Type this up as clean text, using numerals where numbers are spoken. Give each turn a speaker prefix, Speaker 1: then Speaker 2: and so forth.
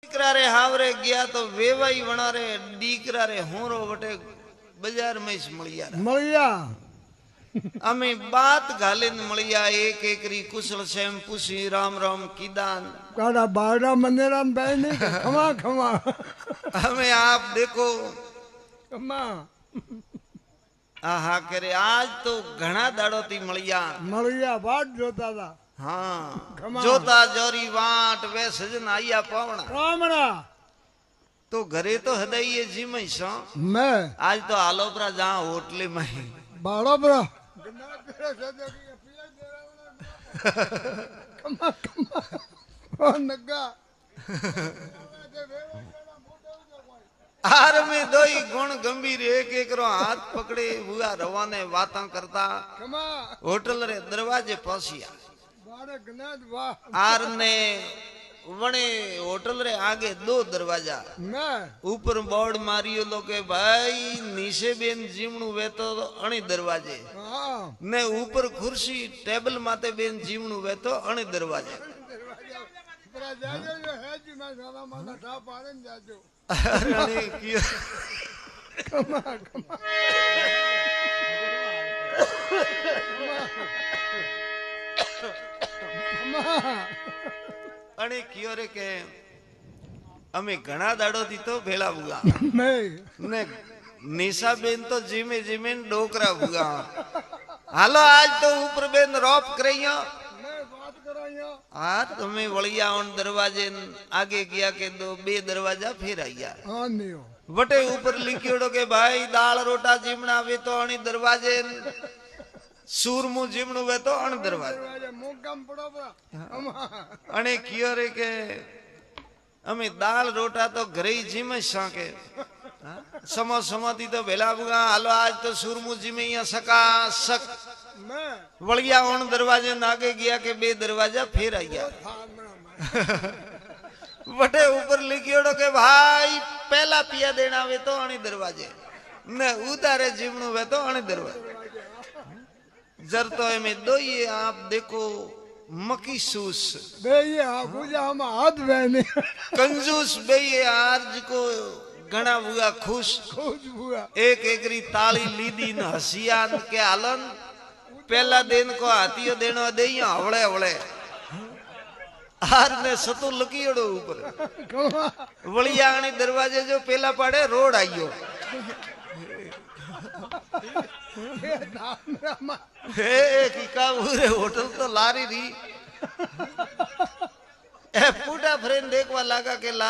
Speaker 1: દીકરા રે હાવરે ગયા તો વેવાઈ વણારે દીકરા રે હોરો વટે બજાર માં જ મળ્યા અમે બાત ઘાલીને મળ્યા એક એકરી કુશળ સેમ પૂછી રામ રામ કીદાન
Speaker 2: કાડા બારડા મંદિરા ભાઈ ને ખમા ખમા
Speaker 1: અમે આપ દેખો
Speaker 2: ખમા
Speaker 1: હા કરે આજ તો ઘણા દાડોથી મળ્યા
Speaker 2: વાટ જોતા હતા
Speaker 1: હા જોતા જોરી વાટ વે સજન આયા પાવણા તો ઘરે તો હદાઈએ જીમઈ છો
Speaker 2: મેં
Speaker 1: આજ તો આલોપરા જા હોટલે માં
Speaker 2: બાળોબરા
Speaker 1: आर में दोई गुण गंभीर एक एक रो हाथ पकड़े हुआ रवाने बातां करता होटल रे दरवाजे पहुंचिया आर ने वणे होटल रे आगे दो दरवाजा ऊपर बोर्ड मारियो लो के भाई नीचे बेन जीवणु वेतो अणी दरवाजे ने ऊपर खुर्सी टेबल माते बेन जीवणु वेतो अणी दरवाजे अरे किया अने कियो रे के अमे घणा दाड़ो थी तो भेला बुगा ने निशा बेन तो जीमे जीमे डोकरा बुगा हालो आज तो ऊपर बेन रोप करैया हाँ तुम्हें वलिया उन दरवाजे आगे किया के दो बे दरवाजा फिर आया वटे ऊपर लिखियोड़ो के भाई दाल रोटा जीमना वे तो अणी दरवाजे सूरमु जीमणु वे तो अण दरवाजे अणे कियो रे के अमे दाल रोटा तो घरे ही जीमे साके समो समती तो भेला बुगा हालो आज तो सूरमु जीमे यहाँ सका सक वलिया उन दरवाजे नागे गया के बे दरवाजा फिर आया वटे ऊपर लिखियोड़ो के भाई पहला पिया देना वे तो अणी दरवाजे ने उतारे जीवणु वे तो अणी दरवाजे जर तो में दो ये आप देखो मकी सूस
Speaker 2: बे ये हम हाथ बहने
Speaker 1: कंजूस बे ये आज को घना बुआ खुश
Speaker 2: बुआ
Speaker 1: एक एकरी ताली लीदी न हसिया के आलन पहला दिन को हाथियो देनो दे हवड़े हवड़े हार ने सतो लकीड़ो ऊपर वलियाणी दरवाजे जो पहला पड़े रोड आइयो हे की का पूरे होटल तो लारी री ए पूटा फ्रेंड देखवा लगा के ला